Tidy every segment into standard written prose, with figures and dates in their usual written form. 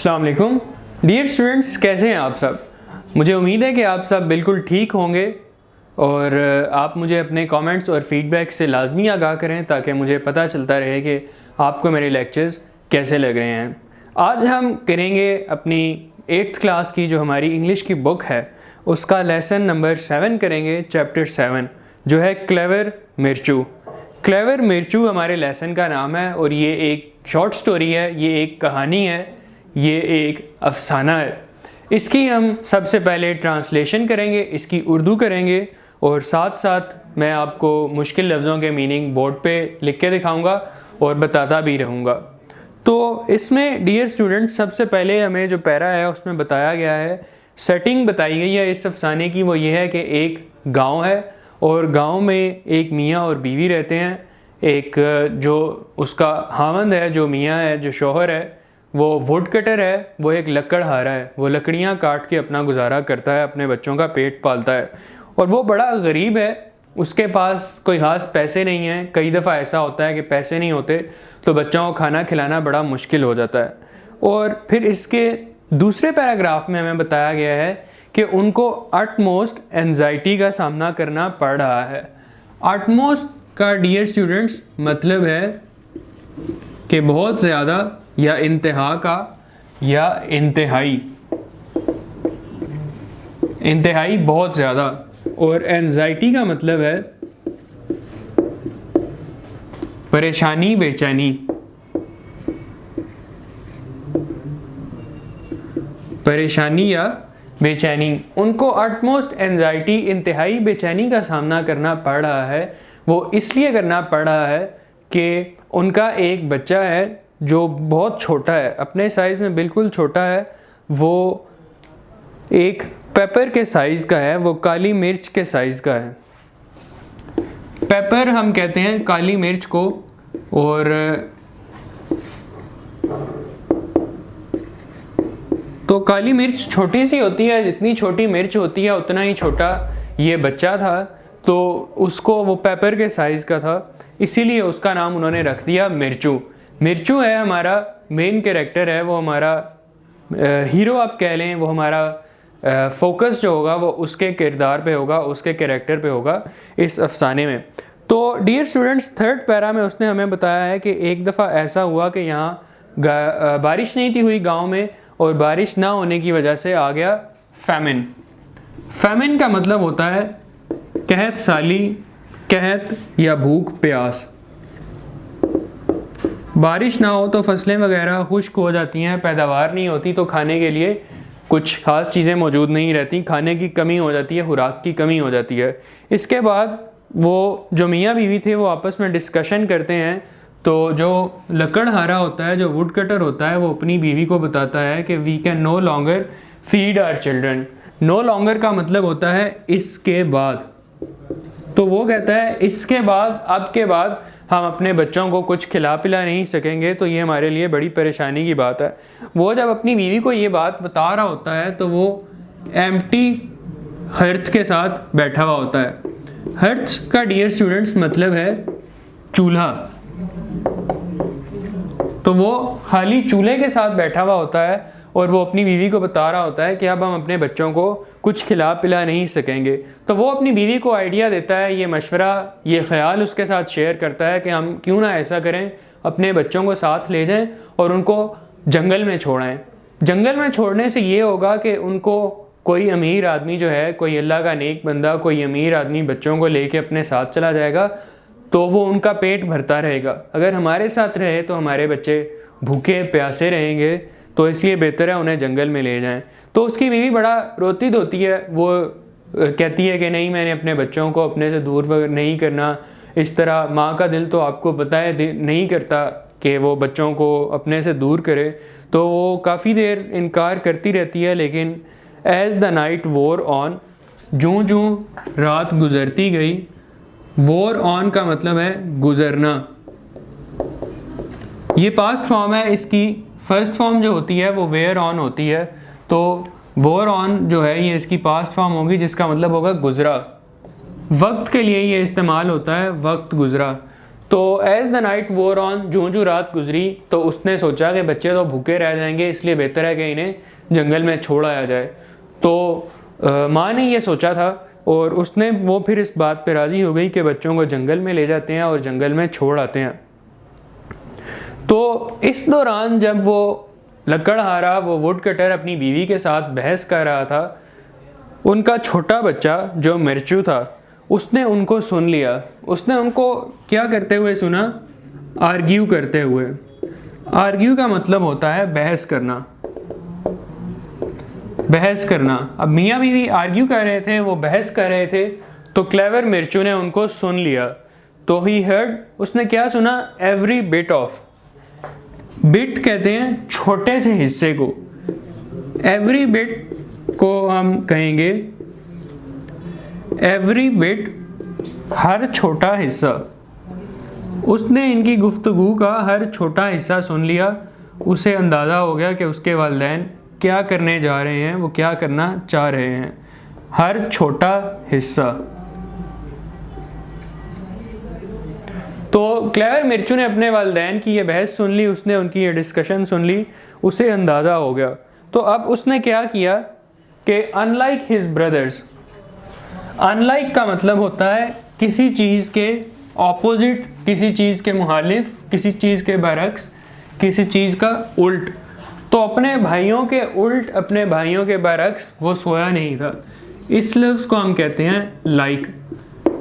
अस्सलाम वालेकुम dear students, कैसे हैं आप सब। मुझे उम्मीद है कि आप सब बिल्कुल ठीक होंगे और आप मुझे अपने कमेंट्स और फीडबैक से लाजमी आगाह करें ताकि मुझे पता चलता रहे कि आपको मेरे लेक्चर्स कैसे लग रहे हैं। आज हम करेंगे अपनी 8th क्लास की जो हमारी इंग्लिश की बुक है उसका लेसन नंबर 7 करेंगे, चैप्टर 7 जो है क्लेवर मिर्चू। क्लेवर मिर्चू हमारे लेसन का नाम है और ये एक शॉर्ट स्टोरी है, ये एक कहानी है, ये एक अफसाना है। इसकी हम सबसे पहले ट्रांसलेशन करेंगे, इसकी उर्दू करेंगे और साथ साथ मैं आपको मुश्किल लफ्ज़ों के मीनिंग बोर्ड पे लिख के दिखाऊंगा और बताता भी रहूँगा। तो इसमें डियर स्टूडेंट सबसे पहले हमें जो पैरा है उसमें बताया गया है, सेटिंग बताई गई है इस अफसाने की, वो ये है कि एक गांव है और गांव में एक मियाँ और बीवी रहते हैं। एक जो उसका हामंद है, जो मियाँ है, जो शौहर है, वो वुड कटर है, वो एक लकड़हारा है, वो लकड़ियाँ काट के अपना गुजारा करता है, अपने बच्चों का पेट पालता है और वो बड़ा गरीब है, उसके पास कोई ख़ास पैसे नहीं हैं। कई दफ़ा ऐसा होता है कि पैसे नहीं होते तो बच्चों को खाना खिलाना बड़ा मुश्किल हो जाता है। और फिर इसके दूसरे पैराग्राफ में हमें बताया गया है कि उनको अटमोस्ट एंजाइटी का सामना करना पड़ रहा है। अटमोस्ट का डियर स्टूडेंट्स मतलब है कि बहुत ज़्यादा या इंतहा का या इंतहाई, इंतहाई बहुत ज़्यादा। और एंजाइटी का मतलब है परेशानी, बेचैनी, परेशानी या बेचैनी। उनको अटमोस्ट एंजाइटी, इंतहाई बेचैनी का सामना करना पड़ रहा है। वो इसलिए करना पड़ रहा है कि उनका एक बच्चा है जो बहुत छोटा है, अपने साइज़ में बिल्कुल छोटा है, वो एक पेपर के साइज़ का है, वो काली मिर्च के साइज़ का है। पेपर हम कहते हैं काली मिर्च को, और तो काली मिर्च छोटी सी होती है, जितनी छोटी मिर्च होती है उतना ही छोटा ये बच्चा था, तो उसको वो पेपर के साइज़ का था, इसीलिए उसका नाम उन्होंने रख दिया मिर्चू। मिर्चू है हमारा मेन कैरेक्टर है, वो हमारा हीरो आप कह लें, वो हमारा फोकस जो होगा वो उसके किरदार पे होगा, उसके कैरेक्टर पे होगा इस अफसाने में। तो डियर स्टूडेंट्स, 3rd पैरा में उसने हमें बताया है कि एक दफ़ा ऐसा हुआ कि यहाँ बारिश नहीं थी हुई गांव में, और बारिश ना होने की वजह से आ गया फैमिन। फैमिन का मतलब होता है कहत साली, कहत या भूख प्यास। बारिश ना हो तो फसलें वगैरह खुश्क हो जाती हैं, पैदावार नहीं होती, तो खाने के लिए कुछ ख़ास चीज़ें मौजूद नहीं रहती, खाने की कमी हो जाती है, खुराक की कमी हो जाती है। इसके बाद वो जो मियाँ बीवी थे वो आपस में डिस्कशन करते हैं, तो जो लकड़हारा होता है, जो वुड कटर होता है, वो अपनी बीवी को बताता है कि we can no longer feed our children. No longer का मतलब होता है इसके बाद, तो वो कहता है इसके बाद, अब के बाद हम अपने बच्चों को कुछ खिला पिला नहीं सकेंगे, तो ये हमारे लिए बड़ी परेशानी की बात है। वो जब अपनी बीवी को ये बात बता रहा होता है तो वो एम्प्टी हर्थ के साथ बैठा हुआ होता है। हर्थ का डियर स्टूडेंट्स मतलब है चूल्हा, तो वो खाली चूल्हे के साथ बैठा हुआ होता है और वो अपनी बीवी को बता रहा होता है कि अब हम अपने बच्चों को कुछ खिला पिला नहीं सकेंगे। तो वो अपनी बीवी को आइडिया देता है, ये मशवरा, ये ख्याल उसके साथ शेयर करता है कि हम क्यों ना ऐसा करें, अपने बच्चों को साथ ले जाएं और उनको जंगल में छोड़ाएं। जंगल में छोड़ने से ये होगा कि उनको कोई अमीर आदमी जो है, कोई अल्लाह का नेक बंदा, कोई अमीर आदमी बच्चों को लेके अपने साथ चला जाएगा तो वो उनका पेट भरता रहेगा। अगर हमारे साथ रहे तो हमारे बच्चे भूखे प्यासे रहेंगे, तो इसलिए बेहतर है उन्हें जंगल में ले जाएं। तो उसकी बीवी बड़ा रोती धोती है, वो कहती है कि नहीं, मैंने अपने बच्चों को अपने से दूर नहीं करना। इस तरह माँ का दिल तो आपको पता है नहीं करता कि वो बच्चों को अपने से दूर करे, तो वो काफ़ी देर इनकार करती रहती है। लेकिन एज़ द नाइट वोर ऑन, जूँ जूँ रात गुजरती गई, वोर ऑन का मतलब है गुजरना। ये पास्ट फॉर्म है, इसकी फर्स्ट फॉर्म जो होती है वो वेयर ऑन होती है, तो वोर ऑन जो है ये इसकी पास्ट फॉर्म होगी, जिसका मतलब होगा गुजरा। वक्त के लिए ये इस्तेमाल होता है, वक्त गुजरा। तो एज़ द नाइट वोर ऑन, जूं रात गुजरी तो उसने सोचा कि बच्चे तो भूखे रह जाएंगे, इसलिए बेहतर है कि इन्हें जंगल में छोड़ आया जाए। तो माँ ने ये सोचा था और वो फिर इस बात पे राज़ी हो गई कि बच्चों को जंगल में ले जाते हैं और जंगल में छोड़ आते हैं। तो इस दौरान जब वो लकड़हारा, वो वुड कटर अपनी बीवी के साथ बहस कर रहा था, उनका छोटा बच्चा जो मिर्चू था उसने उनको सुन लिया। उसने उनको क्या करते हुए सुना? आर्ग्यू करते हुए। आर्ग्यू का मतलब होता है बहस करना, बहस करना। अब मियाँ बीवी आर्ग्यू कर रहे थे, वो बहस कर रहे थे, तो क्लेवर मिर्चू ने उनको सुन लिया। तो ही हर्ड, उसने क्या सुना? Every bit of. बिट कहते हैं छोटे से हिस्से को, एवरी बिट को हम कहेंगे एवरी बिट, हर छोटा हिस्सा। उसने इनकी गुफ्तगू का हर छोटा हिस्सा सुन लिया। उसे अंदाज़ा हो गया कि उसके वालिदैन क्या करने जा रहे हैं, वो क्या करना चाह रहे हैं। हर छोटा हिस्सा। तो क्लेवर मिर्चू ने अपने वालिदैन की ये बहस सुन ली, उसने उनकी ये डिस्कशन सुन ली, उसे अंदाज़ा हो गया। तो अब उसने क्या किया कि अनलाइक हिज ब्रदर्स, अनलाइक का मतलब होता है किसी चीज़ के ऑपोजिट, किसी चीज़ के मुखालिफ, किसी चीज़ के बरक्स, किसी चीज़ का उल्ट। तो अपने भाइयों के उल्ट, अपने भाइयों के बरक्स वो सोया नहीं था। इस लफ्ज़ को हम कहते हैं लाइक।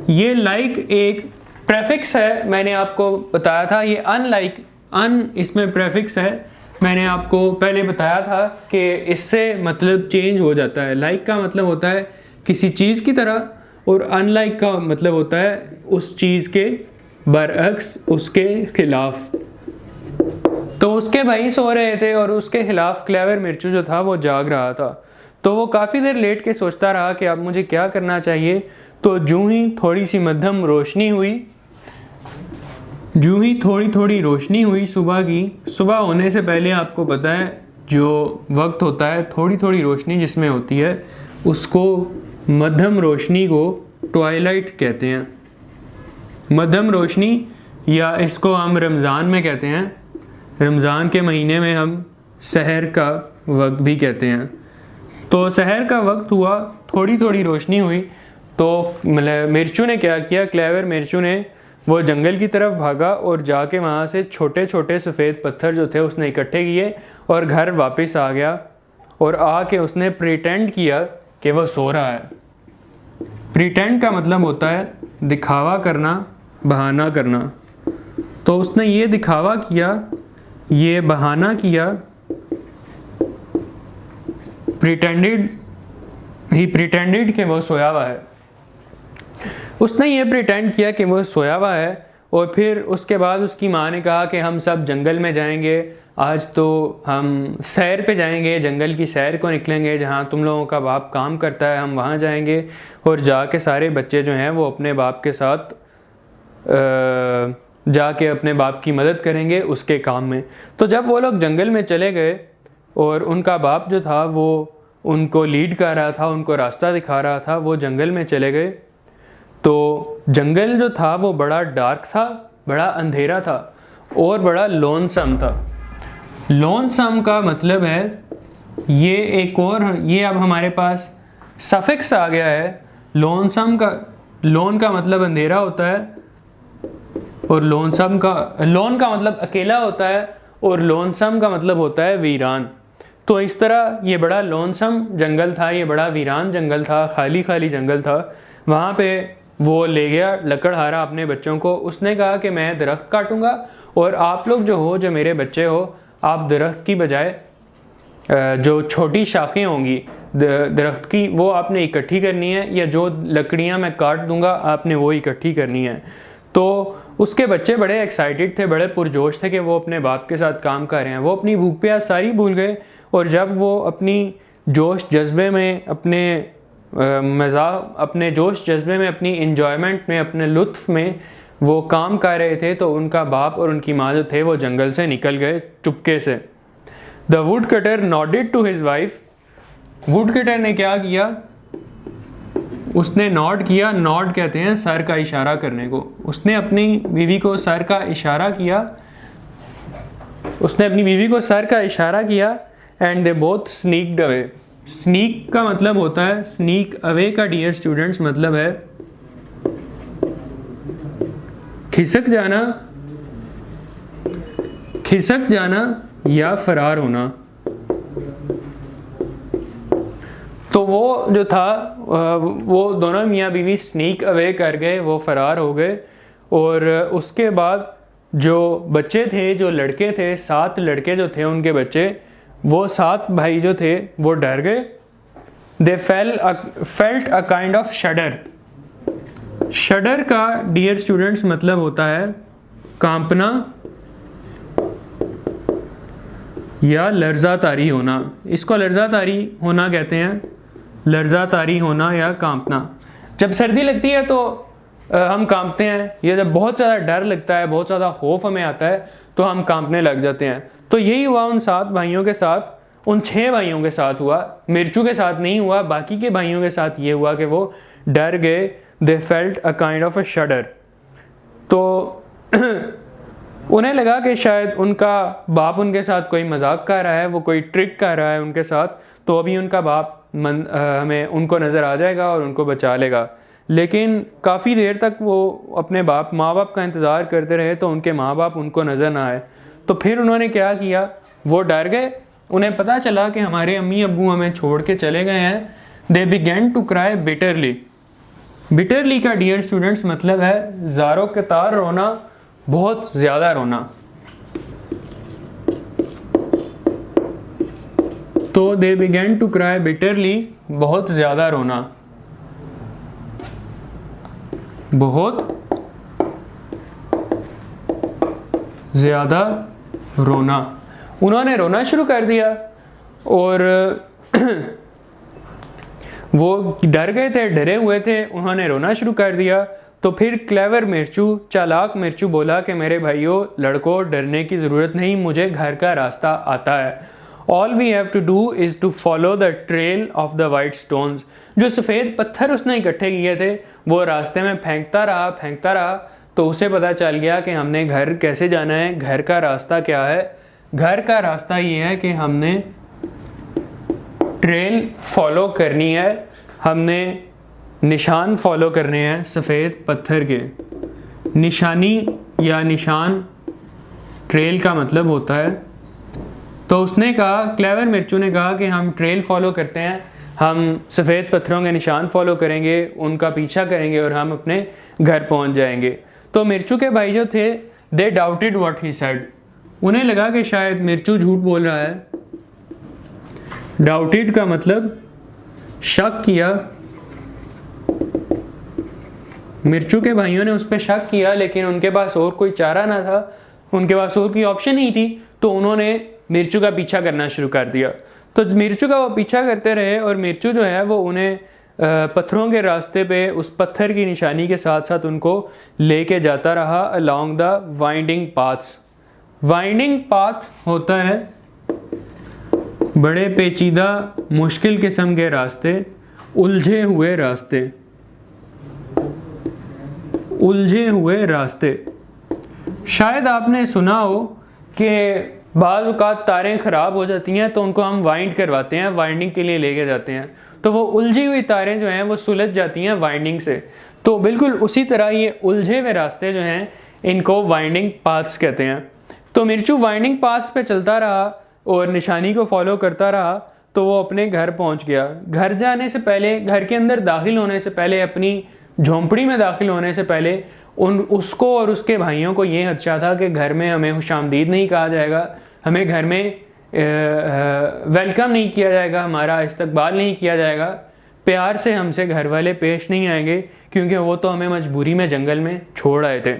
ये लाइक एक प्रेफिक्स है, मैंने आपको बताया था। ये अनलाइक, अन इसमें प्रेफिक्स है, मैंने आपको पहले बताया था कि इससे मतलब चेंज हो जाता है। लाइक का मतलब होता है किसी चीज़ की तरह, और अनलाइक का मतलब होता है उस चीज़ के बरअक्स, उसके खिलाफ। तो उसके भाई सो रहे थे और उसके खिलाफ क्लेवर मिर्चू जो था वो जाग रहा था। तो वो काफ़ी देर लेट के सोचता रहा कि अब मुझे क्या करना चाहिए। तो जूँ ही थोड़ी सी मध्यम रोशनी हुई, जूँ ही थोड़ी रोशनी हुई सुबह की, सुबह होने से पहले आपको पता है जो वक्त होता है थोड़ी रोशनी जिसमें होती है, उसको मध्यम रोशनी को ट्वाइलाइट कहते हैं। मध्यम रोशनी, या इसको हम रमज़ान में कहते हैं, रमज़ान के महीने में हम सहर का वक्त भी कहते हैं। तो सहर का वक्त हुआ, थोड़ी रोशनी हुई। तो मिर्चू ने क्या किया? क्लेवर मिर्चू ने वो जंगल की तरफ भागा और जाके वहाँ से छोटे छोटे सफ़ेद पत्थर जो थे उसने इकट्ठे किए और घर वापस आ गया। और आके उसने प्रिटेंड किया कि वो सो रहा है। प्रिटेंड का मतलब होता है दिखावा करना, बहाना करना। तो उसने ये दिखावा किया, ये बहाना किया, ही प्रिटेंडेड कि वो सोया हुआ है। उसने ये प्रिटेंड किया कि वो सोया हुआ है। और फिर उसके बाद उसकी माँ ने कहा कि हम सब जंगल में जाएंगे, आज तो हम सैर पे जाएंगे, जंगल की सैर को निकलेंगे, जहाँ तुम लोगों का बाप काम करता है, हम वहाँ जाएंगे। और जाके सारे बच्चे जो हैं वो अपने बाप के साथ जाके अपने बाप की मदद करेंगे उसके काम में। तो जब वो लोग जंगल में चले गए और उनका बाप जो था वो उनको लीड कर रहा था, उनको रास्ता दिखा रहा था, वो जंगल में चले गए। तो जंगल जो था वो बड़ा डार्क था, बड़ा अंधेरा था और बड़ा लोनसम था। लोनसम का मतलब है ये एक और, ये अब हमारे पास सफिक्स आ गया है। लोनसम का, लोन का मतलब अंधेरा होता है और लोनसम का, लोन का मतलब अकेला होता है और लोनसम का मतलब होता है वीरान। तो इस तरह ये बड़ा लोनसम जंगल था, ये बड़ा वीरान जंगल था, खाली जंगल था। वहाँ पे वो ले गया लकड़हारा अपने बच्चों को। उसने कहा कि मैं दरख्त काटूंगा और आप लोग जो मेरे बच्चे हो, आप दरख्त की बजाय जो छोटी शाखें होंगी दरख्त की वो आपने इकट्ठी करनी है, या जो लकड़ियाँ मैं काट दूंगा आपने वो इकट्ठी करनी है। तो उसके बच्चे बड़े एक्साइटेड थे, बड़े पुरजोश थे कि वो अपने बाप के साथ काम कर रहे हैं। वो अपनी भूख प्यास सारी भूल गए और जब वो अपनी जोश जज्बे में, अपने जोश जज्बे में, अपनी इंजॉयमेंट में, अपने लुत्फ़ में वो काम कर रहे थे, तो उनका बाप और उनकी माँ जो थे वो जंगल से निकल गए चुपके से। The wood cutter nodded to his wife. Wood cutter ने क्या किया? उसने नॉड किया, नॉड कहते हैं सर का इशारा करने को। उसने अपनी बीवी को सर का इशारा किया, उसने अपनी बीवी को सर का इशारा किया and they both sneaked away. Sneak का मतलब होता है, स्नीक अवे का डियर स्टूडेंट्स मतलब है खिसक जाना, खिसक जाना या फरार होना। तो वो जो था वो दोनों मियाँ बीवी स्नीक अवे कर गए, वो फरार हो गए। और उसके बाद जो बच्चे थे, जो लड़के थे, 7 लड़के जो थे उनके बच्चे, वो 7 भाई जो थे वो डर गए। They felt a kind of शडर। शडर का डियर स्टूडेंट्स मतलब होता है कांपना या लर्जा तारी होना। इसको लर्जा तारी होना कहते हैं, लर्जा तारी होना या कांपना। जब सर्दी लगती है तो हम कांपते हैं, या जब बहुत ज़्यादा डर लगता है, बहुत ज़्यादा खौफ हमें आता है तो हम कांपने लग जाते हैं। तो यही हुआ उन 7 भाइयों के साथ, उन 6 भाइयों के साथ हुआ, मिर्चू के साथ नहीं हुआ। बाकी के भाइयों के साथ ये हुआ कि वो डर गए। They felt a kind of a शडर। तो उन्हें लगा कि शायद उनका बाप उनके साथ कोई मजाक कर रहा है, वो कोई ट्रिक कर रहा है उनके साथ, तो अभी उनका बाप हमें उनको नज़र आ जाएगा और उनको बचा लेगा। लेकिन काफ़ी देर तक वो अपने माँ बाप का इंतज़ार करते रहे तो उनके माँ बाप उनको नज़र ना आए। तो फिर उन्होंने क्या किया, वो डर गए। उन्हें पता चला कि हमारे अम्मी अब्बू हमें छोड़ के चले गए हैं। They began to cry bitterly. Bitterly का डियर स्टूडेंट्स मतलब है ज़ारो कतार रोना, बहुत ज़्यादा रोना। तो they began to cry bitterly, बहुत ज़्यादा रोना, बहुत ज़्यादा रोना। उन्होंने रोना शुरू कर दिया और वो डर गए थे, डरे हुए थे, उन्होंने रोना शुरू कर दिया। तो फिर क्लेवर मिर्चू, चालाक मिर्चू बोला कि मेरे भाइयों लड़कों, डरने की ज़रूरत नहीं, मुझे घर का रास्ता आता है। All we have to do is to follow the trail of the white stones. जो सफ़ेद पत्थर उसने इकट्ठे किए थे वो रास्ते में फेंकता रहा, तो उसे पता चल गया कि हमने घर कैसे जाना है। घर का रास्ता क्या है? घर का रास्ता ये है कि हमने ट्रेल फॉलो करनी है, हमने निशान फॉलो करने हैं सफ़ेद पत्थर के। निशानी या निशान ट्रेल का मतलब होता है। तो उसने कहा, क्लेवर मिर्चू ने कहा कि हम ट्रेल फॉलो करते हैं, हम सफ़ेद पत्थरों के निशान फॉलो करेंगे, उनका पीछा करेंगे और हम अपने घर पहुंच जाएंगे। तो मिर्चू के भाई जो थे, दे डाउटेड व्हाट ही सेड। उन्हें लगा कि शायद मिर्चू झूठ बोल रहा है। डाउटेड का मतलब शक किया। मिर्चू के भाइयों ने उस पर शक किया, लेकिन उनके पास और कोई चारा ना था, उनके पास और कोई ऑप्शन नहीं थी। तो उन्होंने मिर्चू का पीछा करना शुरू कर दिया। तो मिर्चू का वो पीछा करते रहे और मिर्चू जो है वो उन्हें पत्थरों के रास्ते पे उस पत्थर की निशानी के साथ साथ उनको लेके जाता रहा along the winding paths. Winding path होता है बड़े पेचीदा मुश्किल किस्म के रास्ते, उलझे हुए रास्ते, उलझे हुए रास्ते। शायद आपने सुना हो कि बाज़ औक़ात तारें ख़राब हो जाती हैं तो उनको हम वाइंड करवाते हैं, वाइंडिंग के लिए लेके जाते हैं, तो वो उलझी हुई तारें जो हैं वो सुलझ जाती हैं वाइंडिंग से। तो बिल्कुल उसी तरह ये उलझे हुए रास्ते जो हैं इनको वाइंडिंग पाथ्स कहते हैं। तो मिर्चू वाइंडिंग पाथ्स पे चलता रहा और निशानी को फॉलो करता रहा, तो वो अपने घर पहुंच गया। घर जाने से पहले, घर के अंदर दाखिल होने से पहले, अपनी झोंपड़ी में दाखिल होने से पहले उसको और उसके भाइयों को ये खदशा था कि घर में हमें खुशामदीद नहीं कहा जाएगा, हमें घर में वेलकम नहीं किया जाएगा, हमारा इस्तकबाल नहीं किया जाएगा, प्यार से हमसे घर वाले पेश नहीं आएंगे, क्योंकि वो तो हमें मजबूरी में जंगल में छोड़ आए थे।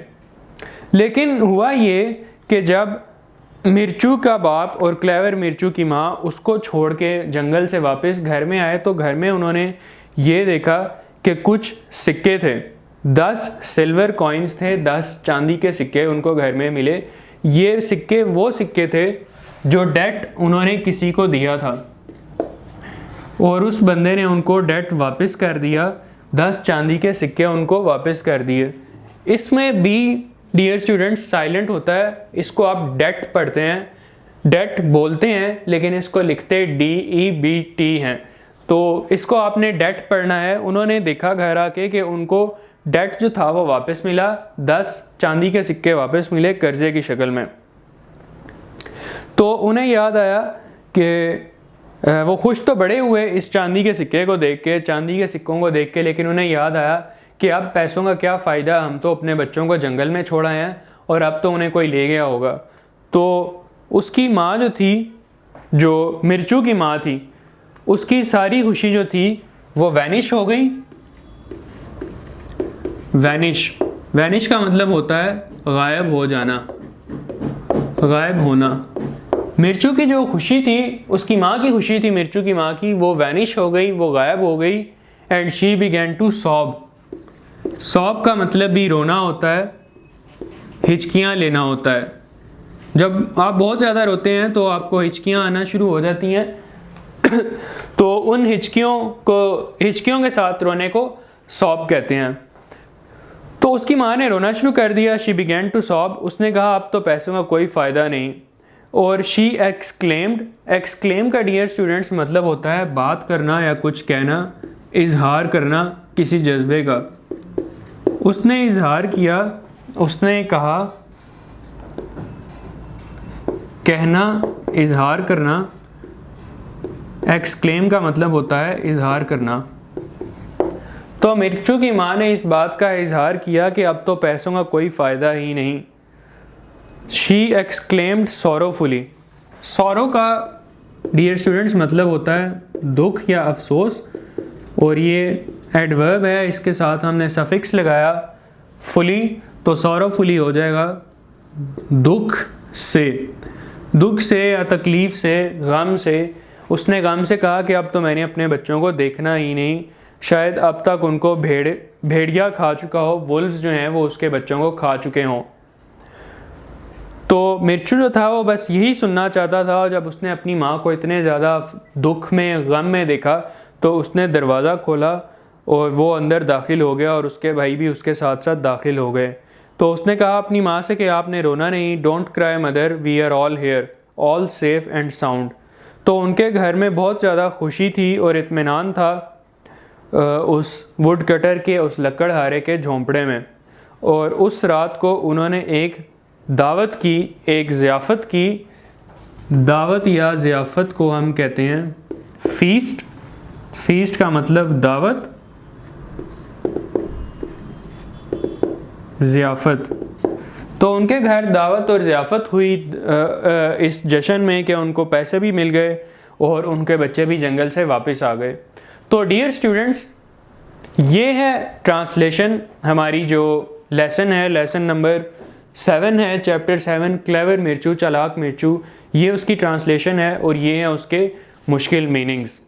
लेकिन हुआ ये कि जब मिर्चू का बाप और क्लेवर मिर्चू की माँ उसको छोड़ के जंगल से वापस घर में आए, तो घर में उन्होंने ये देखा कि कुछ सिक्के थे, 10 सिल्वर कॉइन्स थे, 10 चांदी के सिक्के उनको घर में मिले। ये सिक्के वो सिक्के थे जो डेट उन्होंने किसी को दिया था और उस बंदे ने उनको डेट वापस कर दिया। 10 चांदी के सिक्के उनको वापस कर दिए। इसमें बी डियर स्टूडेंट्स साइलेंट होता है, इसको आप डेट पढ़ते हैं, डेट बोलते हैं लेकिन इसको लिखते DEBT हैं, तो इसको आपने डेट पढ़ना है। उन्होंने देखा घर आके कि उनको डेट जो था वो वापस मिला, 10 चांदी के सिक्के वापस मिले कर्जे की शक्ल में। तो उन्हें याद आया कि वो खुश तो बड़े हुए इस चांदी के सिक्के को देख के, चांदी के सिक्कों को देख के, लेकिन उन्हें याद आया कि अब पैसों का क्या फ़ायदा, हम तो अपने बच्चों को जंगल में छोड़ आए हैं और अब तो उन्हें कोई ले गया होगा। तो उसकी माँ जो थी, जो मिर्चू की माँ थी, उसकी सारी खुशी जो थी वो वैनिश हो गई। वैनिश का मतलब होता है गायब हो जाना, गायब होना। मिर्चू की जो खुशी थी, उसकी माँ की खुशी थी मिर्चू की माँ की, वो वैनिश हो गई, वो गायब हो गई। And she began to sob. Sob का मतलब भी रोना होता है, हिचकियाँ लेना होता है। जब आप बहुत ज़्यादा रोते हैं तो आपको हिचकियाँ आना शुरू हो जाती हैं तो उन हिचकियों के साथ रोने को सॉब कहते हैं। तो उसकी माँ ने रोना शुरू कर दिया। She began to sob. उसने कहा अब तो पैसों का कोई फ़ायदा नहीं। और शी एक्सक्लेम्ड। एक्सक्लेम का डियर स्टूडेंट्स मतलब होता है बात करना या कुछ कहना, इजहार करना किसी जज्बे का। उसने इजहार किया, उसने कहा, कहना, इजहार करना। एक्सक्लेम का मतलब होता है इजहार करना। तो मिर्चू की माँ ने इस बात का इजहार किया कि अब तो पैसों का कोई फ़ायदा ही नहीं। She exclaimed sorrowfully. सॉरो का डियर स्टूडेंट्स मतलब होता है दुख या अफसोस, और ये एडवर्ब है, इसके साथ हमने सफिक्स लगाया फुली, तो सॉरोफुली हो जाएगा दुख से या तकलीफ़ से, गम से। उसने गम से कहा कि अब तो मैंने अपने बच्चों को देखना ही नहीं, शायद अब तक उनको भेड़िया खा चुका हो, वुल्व्स जो हैं वो उसके बच्चों को खा चुके हों। तो मिर्चू जो था वो बस यही सुनना चाहता था। जब उसने अपनी माँ को इतने ज़्यादा दुख में, गम में देखा, तो उसने दरवाज़ा खोला और वो अंदर दाखिल हो गया और उसके भाई भी उसके साथ साथ दाखिल हो गए। तो उसने कहा अपनी माँ से कि आपने रोना नहीं, don't cry mother, we are all here, all safe and sound. तो उनके घर में बहुत ज़्यादा खुशी थी और इत्मीनान था उस वुड कटर के, उस लकड़हारे के झोंपड़े में। और उस रात को उन्होंने एक दावत की, एक ज़ियाफ़त की। दावत या ज़ियाफ़त को हम कहते हैं फीस्ट। फीस्ट का मतलब दावत, ज़ियाफ़त। तो उनके घर दावत और ज़ियाफ़त हुई इस जश्न में कि उनको पैसे भी मिल गए और उनके बच्चे भी जंगल से वापस आ गए। तो डियर स्टूडेंट्स, ये है ट्रांसलेशन। हमारी जो लेसन है, लेसन नंबर 7 है, चैप्टर 7, क्लेवर मिर्चू, चालाक मिर्चू। ये उसकी ट्रांसलेशन है और ये है उसके मुश्किल मीनिंग्स।